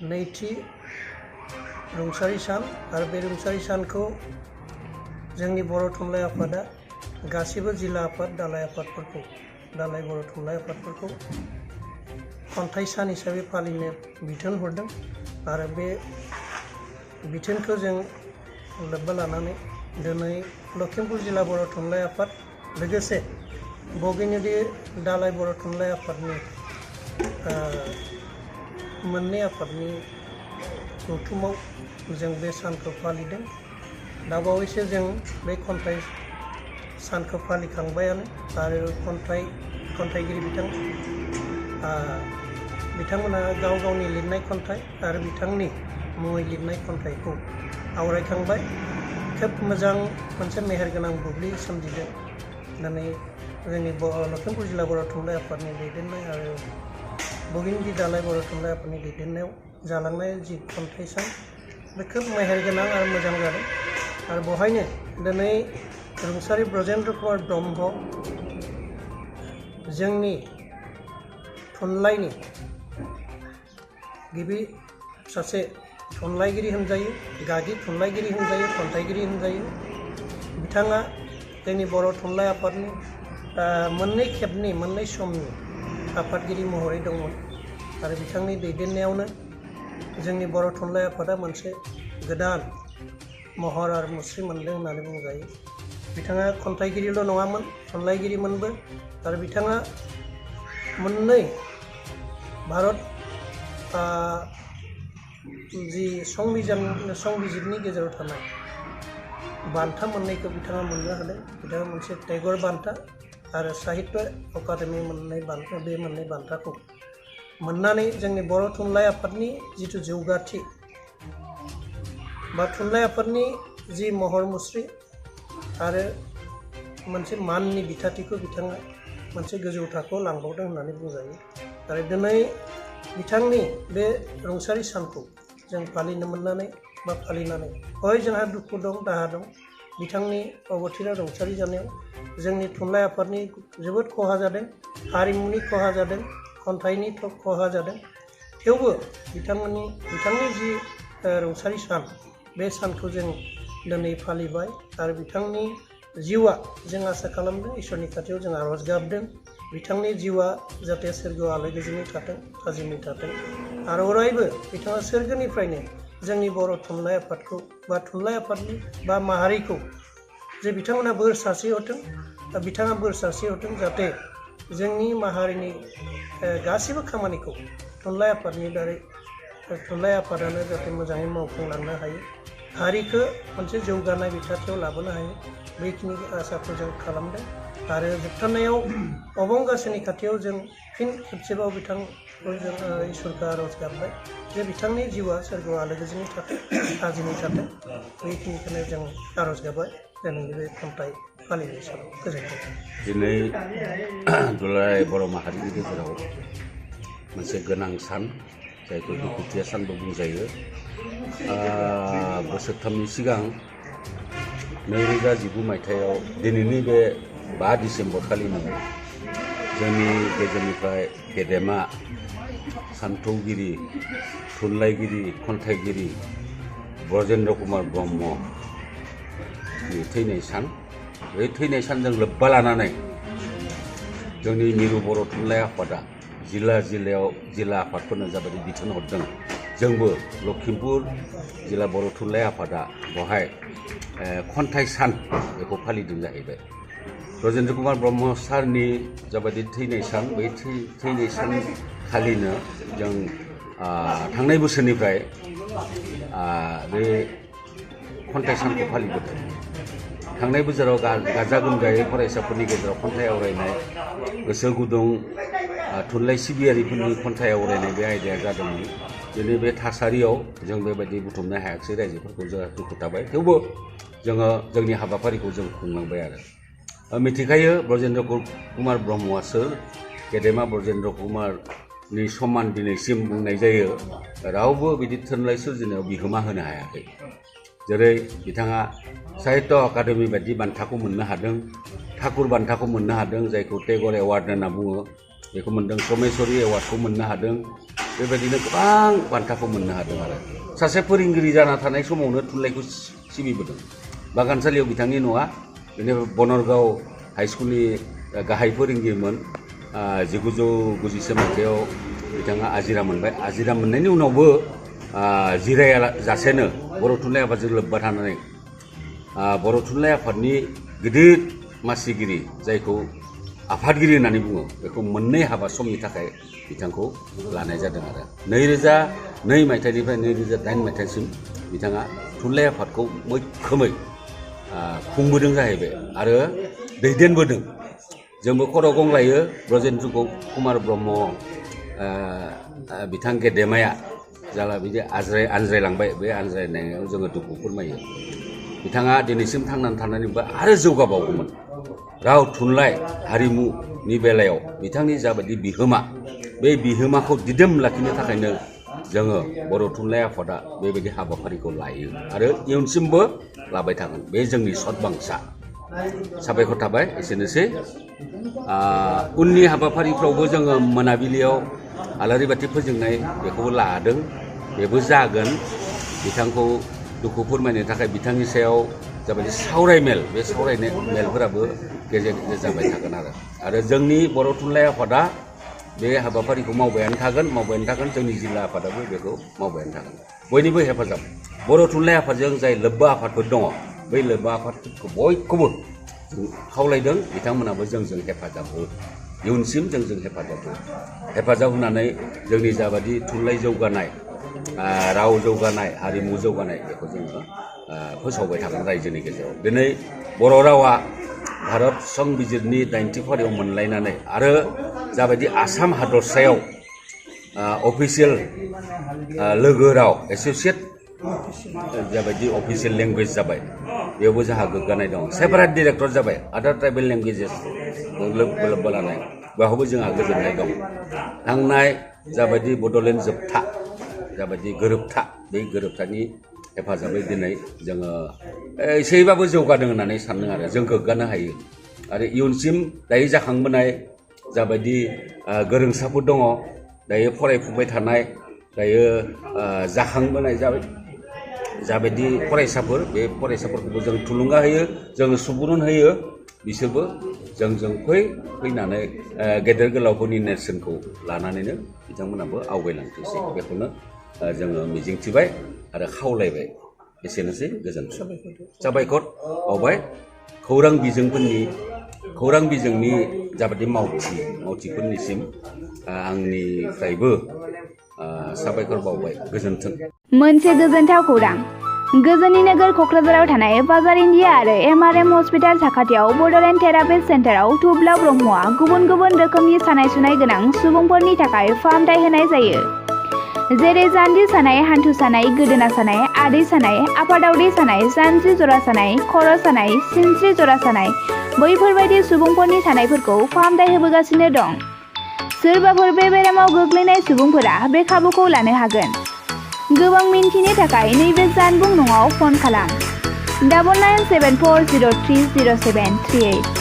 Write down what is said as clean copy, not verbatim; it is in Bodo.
नैथि रुंसारि सान आरो बे रुंसारि सानखौ जोंनि बर' थुनलाइ आफादा गासिबो जिल्ला आफाद दालाइ आफादफोरखौ दालाइ बर' थुनलाइ आफादफोरखौ खन्थाइ सान हिसाबै फालिनो बिथोन हरदों आरो बे बिथोनखौ जों लोब्बा लानानै दिनै लखिमपुर जिल्ला बर' थुनलाइ आफाद लोगोसे बगिनिरि दालाइ बर' थुनलाइ आफादनि मोननै आफादनि गौथुमाव जों बे सानखौ फालिदों। दाबावैसो जों बे खन्थाइ सानखौ फालिखांबायानो आरो खन्थाइगिरि बिथांमोना गाव गावनि लिरनाय खन्थाइ आरो बिथांनि मुङै लिरनाय खन्थाइखौ आवरायखांबाय। खोब मोजां मोनसे मेहेरगोनां बुब्लि सोमजिदों दिनै जोंनि लखिमपुर जिल्ला बर' थुनलाइ आफादनि दैदेननाय आरो बगिनिरि दालाइ बर' थुनलाइ आफादनि दैदेननायाव जालांनाय जि खन्थाइ सान बे खोब मेहेरगोनां आरो मोजां जादों आरो बेवहायनो दिनै रुंसारि ब्रजेन्द्र कुमार ब्रह्म जोंनि थुनलाइनि गिबि सासे थुनलाइगिरि होनजायो, गागि थुनलाइगिरि होनजायो, खन्थाइगिरि होनजायो। बिथाङा जोंनि बर' थुनलाइ आफादनि मोननै समनि आफादगिरि महरै दंमोन आरो बिथांनि दैदेननायावनो जोंनि बर' थुनलाइ आफादा मोनसे गोदान महर आरो मुस्रि मोनदों होननानै बुंजायो। बिथाङा खन्थाइगिरिल' नङामोन, थुनलाइगिरिमोनबो आरो बिथाङा मोननै भारत जि संबिजितनि गेजेराव थानाय बान्था मोननैखौ बिथाङा मोननो हादों। बिथाङा मोनसे टेगर बान्था आरो साहित्य अकादेमि मोननै बान्था, बे मोननै बान्थाखौ मोननानै जोंनि बर' थुनलाइ आफादनि जिथु जौगाथि बा थुनलाइ आफादनि जि महर मुस्रि आरो मोनसे माननि बिथाथिखौ बिथाङा मोनसे गोजौ थाखोआव लांबावदों होननानै बुंजायो। आरो दिनै बिथांनि बे रुंसारि सानखौ जों फालिनो मोननानै बा फालिनानै हय जोंहा दुखु दं, दाहा दं। बिथांनि अबथिरा रुंसारि जानायाव जोंनि थुनलाइ आफादनि जोबोद खहा जादों, हारिमुनि खहा जादों, खन्थाइनि खहा जादों। थेवबो बिथांनि जि रुंसारि सान बे सानखौ जों दिनै फालिबाय आरो बिथांनि जिउआ जों आसा खालामदों, इसोरनि खाथियाव जों आरज गाबदों बिथांनि जिउआ जाहाथे सोरगोआव आलो गोजोनै थाथों, थाजिमै थाथों आरो अरायबो बिथाङा सोरगोनिफ्रायनो जोंनि बर' थुनलाइ आफादखौ बा थुनलाइ आफादनि बा माहारिखौ जे बिथांमोना बोर सारस्रिहरथों, बिथाङा बोर सारस्रिहरथों जाहाथे जोंनि माहारिनि गासैबो खामानिखौ थुनलाइ आफादनि दारै थुनलाइ आफादानो जाहाथे मोजाङै मावफुंलांनो हायो, हारिखौ मोनसे जौगानाय बिथाथियाव लाबोनो हायो, बेखिनि आसाखौ जों खालामदों। आरो जोबथारनायाव अबंगासोनि खाथियाव जों फिन खेबसेबाव बिथांखौ जों इसोरखौ आरज गाबबाय जे बिथांनि जिउआ सोरगोआव आलो गोजोनै थाथों, थाजिमै थाथों। बेखिनिखौनो जों आरज गाबबाय दिनैनि बे खन्थाइ फालिनाय सानाव। गोजोन्थों। दिनै दुलाराय बर' माहारिनि गेजेराव मोनसे गोनां सान, जायखौ दुखुथिया सानबो बुंजायो। बोसोरथामनि सिगां 2019 मायथाइयाव दिनैनि बे 5 डिसेम्बर खालिनो जोंनि गेजेरनिफ्राय गेदेमा सान्थौगिरि, थुनलाइगिरि, खन्थाइगिरि ब्रजेन्द्र कुमार ब्रह्मनि थैनाय सान। बे थैनाय सानजों लोब्बा लानानै जोंनि मिरु बर' थुनलाइ आफादा जिल्ला आफादफोरनो जाबायदि बिथोन हरदों, जोंबो लखिमपुर जिल्ला बर' थुनलाइ आफादा बेवहाय खन्थाइ सान बेखौ फालिदों जाहैबाय। ब्रजेन्द्र कुमार ब्रह्म सारनि जाबायदि थैनाय सान, बै थैनाय सान खालिनो जों थांनाय बोसोरनिफ्राय बे खन्थाइ सानखौ फालिबोदों। थांनाय बोसोराव गाजा गोमजायै फरायसाफोरनि गेजेराव खन्थाइ आवरायनाय, गोसो गुदुं थुनलाइ सिबियारिफोरनि खन्थाइ आवरायनाय बे आयदाया जादोंमोन। दिनै बे थासारियाव जों बेबायदि बुथुमनो हायाखिसै, रायजोफोरखौ जोंहा दुखु थाबाय। थेवबो जोङो जोंनि हाबाफारिखौ जों खुंलांबाय आरो मिथिखायो ब्रजेन्द्र कुमार ब्रह्मआ सोर। गेदेमा ब्रजेन्द्र कुमारनि समान दिनैसिम बुंनाय जायो रावबो बिदि थुनलाइ सोरजिनायाव बिहोमा होनो हायाखै। जेरै बिथाङा साहित्य अकादेमि बायदि बान्थाखौ मोननो हादों, ठाकुर बान्थाखौ मोननो हादों, जायखौ टेगर एवार्ड होनना बुङो, बेखौ मोनदों। समेश्वरी एवार्डखौ मोननो हादों, बेबायदिनो गोबां बान्थाखौ मोननो हादों आरो सासे फोरोंगिरि जाना थानाय समावनो थुनलाइखौ सिबिबोदों बागानसालियाव बिथांनि न'आ बेनिफ्राय बनरगाव हाइस्कुलनि गाहाय फोरोंगिरिमोन 1990 मायथाइयाव बिथाङा आजिरा मोनबाय आजिरा मोननायनि उनावबो जिराया जासेनो बर' थुनलाइ आफादजों लोब्बा थानानै बर' थुनलाइ आफादनि गिदिर मासिगिरि जायखौ आफादगिरि होननानै बुङो बेखौ मोननै हाबा समनि थाखाय बिथांखौ लानाय जादों आरो 2002 मायथाइनिफ्राय 2008 मायथाइसिम बिथाङा थुनलाइ आफादखौ मैखोमै खुंबोदों जाहैबाय आरो दैदेनबोदों जोंबो खर' गंग्लायो ब्रजेन्द्र कुमार ब्रह्म बिथां गेदेमाया जाला बिदि आनज्रायलांबाय बे आनज्रायनायाव जोङो दुखु फोरमायो बिथाङा दिनैसिम थांनानै थानानैबो आरो जौगाबावगौमोन राव थुनलाइ हारिमुनि बेलायाव बिथांनि जाबायदि बिहोमा बे बिहोमाखौ दिदोम लाखिनो थाखायनो जोङो बर' थुनलाइ आफादा बेबायदि हाबाफारिखौ लायो आरो इयुनसिमबो लाबाय थागोन बे जोंनि सदबांसा साबायखर थाबाय एसेनोसै उननि हाबाफारिफ्रावबो जोङो मोनाबिलियाव आलारि बाथि फोजोंनाय बेखौबो लादों बेबो जागोन बिथांखौ दुखु फोरमायनो थाखाय बिथांनि सायाव जाबायदि सावरायमेल बे सावरायनाय मेलफोराबो गेजेर गेजेर जाबाय थागोन आरो जोंनि बर' थुनलाइ आफादा बे हाबाफारिखौ मावबायानो थागोन जोंनि जिल्ला आफादाबो बेखौ मावबायानो थागोन बयनिबो हेफाजाब बर' थुनलाइ आफादजों जाय लोब्बा आफादफोर दङ बै लोब्बा आफादफोरखौ बयखौबो खावलायदों बिथांमोनाबो जोंजों हेफाजाब हो इयुनसिम जोंजों हेफाजाब होनानै जोंनि जाबायदि थुनलाइ जौगानाय राव जौगानाय हारिमु जौगानाय बेखौ जोङो फोसावबाय थागोन रायजोनि गेजेराव दिनै बर' रावा भारत संबिजिरनि 90 फारियाव मोनलायनानै आरो जाबायदि आसाम हादरसायाव अफिसियेल लोगो राव एस'सियेट जाबायदि अफिसियेल लेंगुवेज जाबाय बेयावबो जोंहा गोग्गानाय दं सेपारेट डिरेक्टर जाबाय आदार ट्राइबेल लेंगुवेजेस लोब्बा लानाय बेवहायबो जोंहा गोजोननाय दं थांनाय जाबायदि बड'लेण्ड जोबथा जाबायदि गोरोबथा बे गोरोबथानि हेफाजाबै दिनै जोङो एसेबाबो जौगादों होननानै सानदों आरो जों गोग्गानो हायो आरो इयुनसिम दायो जाखांबोनाय जाबायदि गोरोंसाफोर दङ दायो फरायफुबाय थानाय दायो जाखांबोनाय जाबायदि फरायसाफोर बे फरायसाफोरखौबो जों थुलुंगा होयो जों सुबुरुन होयो बिसोरबो जोंजों फैनानै गेदेर गोलावफोरनि नेरसोनखौ लानानैनो बिथांमोनाबो आवगायलांथोंसै बेखौनो जोङो मिजिंथिबाय आरो खावलायबाय एसेनोसै गोजोन्थों साबायखर बावबाय खौरां बिजोंनि जाबायदि मावथिफोरनिसिम आंनिफ्रायबो साबायखर बावबाय गोजोन्थों मोनसे गोजोनथाव खौरां गोजोननि नोगोर क'क्राझाराव थानाय बाजार इन्डिया आरो MRM हस्पिटाल साखाथियाव बड'लेण्ड थेरापिस्ट सेन्टाराव थुब्ला ब्रह्मआ गुबुन गुबुन रोखोमनि सानाय सुनाय गोनां सुबुंफोरनि थाखाय फाहामथाय होनाय जायो जेरै जान्जि सानाय हान्थु सानाय गोदोना सानाय आदै सानाय आफादावदै सानाय जानजि जरा सानाय खर' सानाय सिनस्रि जरा सानाय बैफोरबायदि सुबुंफोरनि सानायफोरखौ फाहामथाय होबोगासिनो दं सोरबाफोर बे बेरामाव गोग्लैनाय सुबुंफोरा बे खाबुखौ लानो हागोन गोबां मिन्थिनो थाखाय नैबे जानबुं नङाव फन खालाम 9974030738